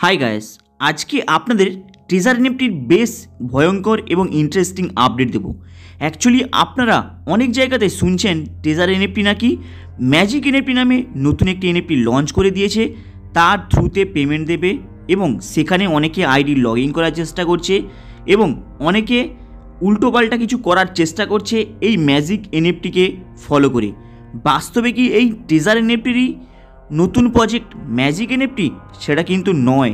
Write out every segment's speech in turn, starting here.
Hi guys, আজকে আপনাদের treasure এনএফটির বেশ ভয়ঙ্কর এবং ইন্টারেস্টিং আপডেট দেব। অ্যাকচুয়ালি আপনারা অনেক জায়গাতে শুনছেন ট্রেজার এনএফটি নাকি ম্যাজিক এনএফটি নামে নতুন একটি এনএফটি লঞ্চ করে দিয়েছে, তার থ্রুতে পেমেন্ট দেবে এবং সেখানে অনেকে আইডি লগ ইন করার চেষ্টা করছে এবং অনেকে উল্টোপাল্টা কিছু করার চেষ্টা করছে এই ম্যাজিক এনএফটিকে ফলো করে। বাস্তবে কি এই ট্রেজার এনএফটিরই নতুন প্রজেক্ট ম্যাজিক এনএফটি? সেটা কিন্তু নয়।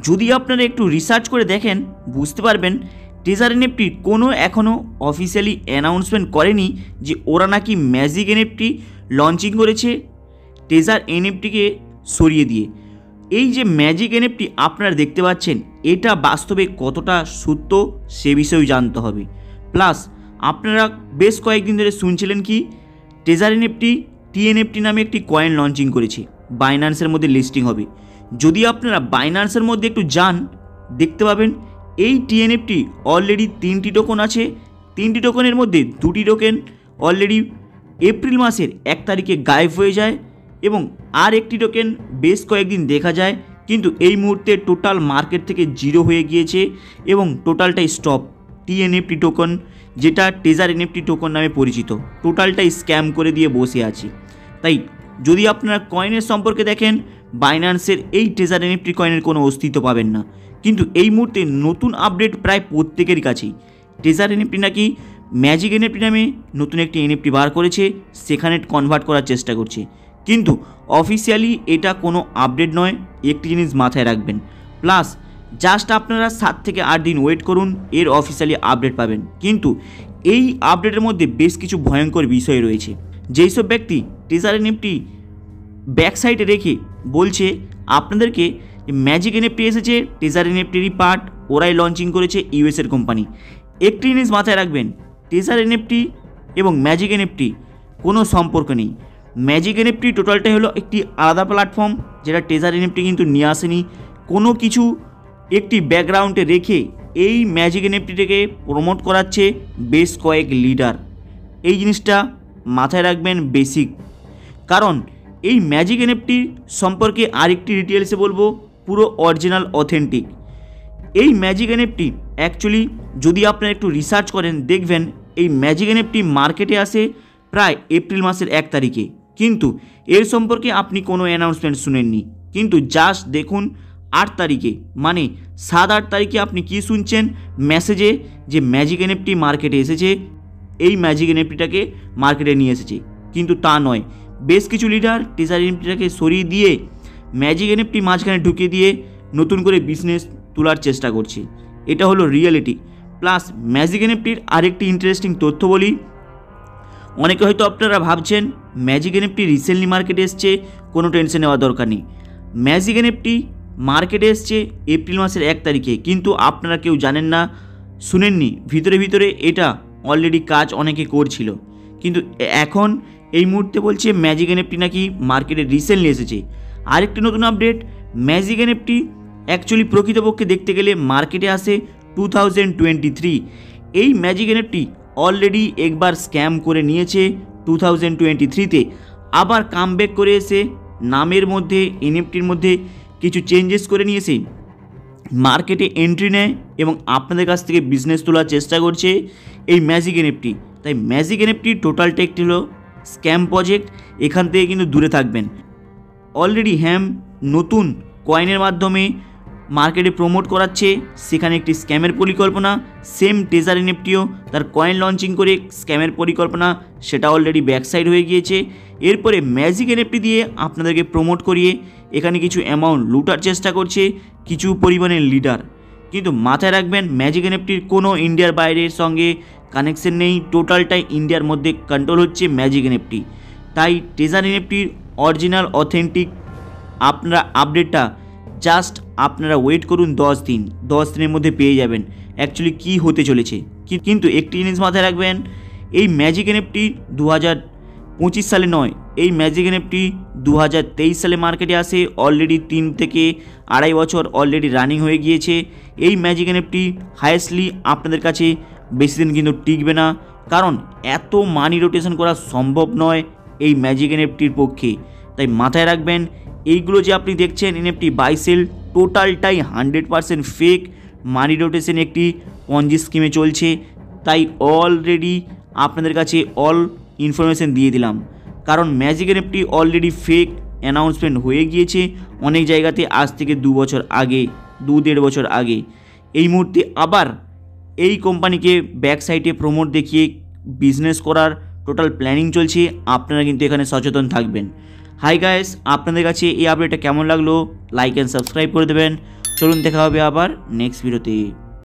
যদি আপনারা একটু রিসার্চ করে দেখেন বুঝতে পারবেন ট্রেজার এনএফটি কোনো এখনও অফিসিয়ালি অ্যানাউন্সমেন্ট করেনি যে ওরা নাকি ম্যাজিক এনএফটি লঞ্চিং করেছে ট্রেজার এনএফটিকে সরিয়ে দিয়ে। এই যে ম্যাজিক এনএফটি আপনারা দেখতে পাচ্ছেন এটা বাস্তবে কতটা সত্য সে বিষয়েও জানতে হবে। প্লাস আপনারা বেশ কয়েকদিন ধরে শুনছিলেন কি ট্রেজার এনএফটি টিএনএফটি নামে একটি কয়েন লঞ্চিং করেছে, বাইন্যান্সের মধ্যে লিস্টিং হবে। যদি আপনারা বাইন্যান্সের মধ্যে একটু যান দেখতে পাবেন এই টিএনএফটি অলরেডি 3টি টোকন আছে। 3টি টোকনের মধ্যে 2টি টোকেন অলরেডি এপ্রিল মাসের 1 তারিখে গায়েব হয়ে যায় এবং আর একটি টোকেন বেশ কয়েকদিন দেখা যায়, কিন্তু এই মুহূর্তে টোটাল মার্কেট থেকে জিরো হয়ে গিয়েছে এবং টোটালটাই স্টপ। টিএনএফটি টোকন যেটা ট্রেজার এনএফটি টোকন নামে পরিচিত টোটালটাই স্ক্যাম করে দিয়ে বসে আছে। তাই যদি আপনারা কয়েনের সম্পর্কে দেখেন বাইন্যান্সের এই ট্রেজার এনএফটি কয়েনের কোনো অস্তিত্ব পাবেন না, কিন্তু এই মুহূর্তে নতুন আপডেট প্রায় প্রত্যেকের কাছেই ট্রেজার এনএফটি নাকি ম্যাজিক এনএফটি নামে নতুন একটি এনএফটি বার করেছে, সেখানে কনভার্ট করার চেষ্টা করছে। কিন্তু অফিসিয়ালি এটা কোনো আপডেট নয়, একটি জিনিস মাথায় রাখবেন। প্লাস জাস্ট আপনারা 7 থেকে 8 দিন ওয়েট করুন, এর অফিসিয়ালি আপডেট পাবেন। কিন্তু এই আপডেটের মধ্যে বেশ কিছু ভয়ঙ্কর বিষয় রয়েছে। যেই সব ব্যক্তি ট্রেজার এনএফটি ব্যাকসাইডে রেখে বলছে আপনাদেরকে ম্যাজিক এনএফটি এসেছে ট্রেজার এনএফটিরই পার্ট, ওরাই লঞ্চিং করেছে ইউএসের কোম্পানি। একটি জিনিস মাথায় রাখবেন, ট্রেজার এনএফটি এবং ম্যাজিক এনএফটি কোনো সম্পর্ক নেই। ম্যাজিক এনএফটি টোটালটাই হলো একটি আলাদা প্ল্যাটফর্ম যেটা ট্রেজার এনএফটি কিন্তু নিয়ে আসেনি। কোনো কিছু একটি ব্যাকগ্রাউন্ডে রেখে এই ম্যাজিক এনএফটিটাকে প্রমোট করাচ্ছে বেশ কয়েক লিডার। এই জিনিসটা মাথায় রাখবেন বেসিক। কারণ এই ম্যাজিক এনএফটি সম্পর্কে আরেকটি ডিটেলসে বলবো, পুরো অরিজিনাল অথেন্টিক। এই ম্যাজিক এনএফটি অ্যাকচুয়ালি যদি আপনারা একটু রিসার্চ করেন দেখবেন এই ম্যাজিক এনএফটি মার্কেটে আসে প্রায় এপ্রিল মাসের 1 তারিখে, কিন্তু এর সম্পর্কে আপনি কোনো অ্যানাউন্সমেন্ট শুনেননি। কিন্তু জাস্ট দেখুন 8 তারিখে মানে 7-8 তারিখে আপনি কি শুনছেন মেসেজে যে ম্যাজিক এনএফটি মার্কেটে এসেছে, এই ম্যাজিক এনএফটিটাকে মার্কেটে নিয়ে এসেছে। কিন্তু তা নয়, বেশ কিছু লিডার ট্রেজার এনএফটিটাকে সরিয়ে দিয়ে ম্যাজিক এনএফটি মাঝখানে ঢুকিয়ে দিয়ে নতুন করে বিজনেস তোলার চেষ্টা করছে। এটা হলো রিয়েলিটি। প্লাস ম্যাজিক এনএফটির আরেকটি ইন্টারেস্টিং তথ্য বলি। অনেকে হয়তো আপনারা ভাবছেন ম্যাজিক এনএফটি রিসেন্টলি মার্কেটে এসছে, কোনো টেনশন নেওয়ার দরকার নেই। ম্যাজিক এনএফটি মার্কেটে এসছে এপ্রিল মাসের 1 তারিখে, কিন্তু আপনারা কেউ জানেন না, শুনেননি, ভিতরে ভিতরে এটা অলরেডি কাজ অনেকে করছিল। কিন্তু এখন এই মুহূর্তে বলছে ম্যাজিক এনএফটি নাকি মার্কেটে রিসেন্টলি এসেছে। আরেকটি নতুন আপডেট, ম্যাজিক এনএফটি অ্যাকচুয়ালি প্রকৃতপক্ষে দেখতে গেলে মার্কেটে আসে 2023। এই ম্যাজিক এনএফটি অলরেডি একবার স্ক্যাম করে নিয়েছে 2023-তে, আবার কামব্যাক করে এসে নামের মধ্যে এনএফটির মধ্যে কিছু চেঞ্জেস করে নিয়েছে, মার্কেটে এন্ট্রি নেয় এবং আপনাদের কাছ থেকে বিজনেস তোলার চেষ্টা করছে এই ম্যাজিক এনএফটি। তাই ম্যাজিক এনএফটি টোটালটা একটি হলো স্ক্যাম প্রজেক্ট, এখান থেকে কিন্তু দূরে থাকবেন। অলরেডি নতুন কয়েনের মাধ্যমে মার্কেটে প্রমোট করাচ্ছে, সেখানে একটি স্ক্যামের পরিকল্পনা। সেম ট্রেজার এনএফটিও তার কয়েন লঞ্চিং করে স্ক্যামের পরিকল্পনা, সেটা অলরেডি ব্যাকসাইড হয়ে গিয়েছে। এরপরে ম্যাজিক এনএফটি দিয়ে আপনাদেরকে প্রমোট করিয়ে এখানে কিছু অ্যামাউন্ট লুটার চেষ্টা করছে কিছু পরিমাণের লিডার। কিন্তু মাথায় রাখবেন ম্যাজিক এনএফটির কোনো ইন্ডিয়ার বাইরের সঙ্গে কানেকশন নেই, টোটালটাই ইন্ডিয়ার মধ্যে কন্ট্রোল হচ্ছে ম্যাজিক এনএফটি। তাই ট্রেজার এনএফটির অরিজিনাল অথেন্টিক আপনারা আপডেটটা জাস্ট আপনারা ওয়েট করুন 10 দিন, 10 দিনের মধ্যে পেয়ে যাবেন অ্যাকচুয়ালি কী হতে চলেছে। কিন্তু একটি জিনিস মাথায় রাখবেন, এই ম্যাজিক এনএফটি 2025 সালে নয়, এই ম্যাজিক এনএফটি 2023 সালে মার্কেটে আসে। অলরেডি 3 থেকে 2.5 বছর অলরেডি রানিং হয়ে গিয়েছে। এই ম্যাজিক এনএফটি হায়েস্টলি আপনাদের কাছে বেশি দিন কিন্তু টিকবে না, কারণ এত মানি রোটেশন করা সম্ভব নয় এই ম্যাজিক এনএফটির পক্ষে। তাই মাথায় রাখবেন এইগুলো যে আপনি দেখছেন এনএফটি বাই সেল টোটালটাই 100% ফেক মানি রোটেশন একটি পঞ্জি স্কিমে চলছে। তাই অলরেডি আপনাদের কাছে অল ইনফরমেশন দিয়ে দিলাম, কারণ magic NFT already fake announcement হয়ে গিয়েছে অনেক জায়গাতে আজ থেকে 2 বছর আগে, 2-1.5 বছর আগে। এই মুহূর্তে আবার এই কোম্পানিকে ব্যাক সাইটে প্রমোট দেখিয়ে বিজনেস করার টোটাল প্ল্যানিং চলছে। আপনারা কিন্তু এখানে সচেতন থাকবেন। হাই গাইস, আপনাদের কাছে এই আপডেটটা কেমন লাগলো লাইক অ্যান্ড সাবস্ক্রাইব করে দেবেন। চলুন দেখা হবে আবার নেক্সট ভিডিওতে।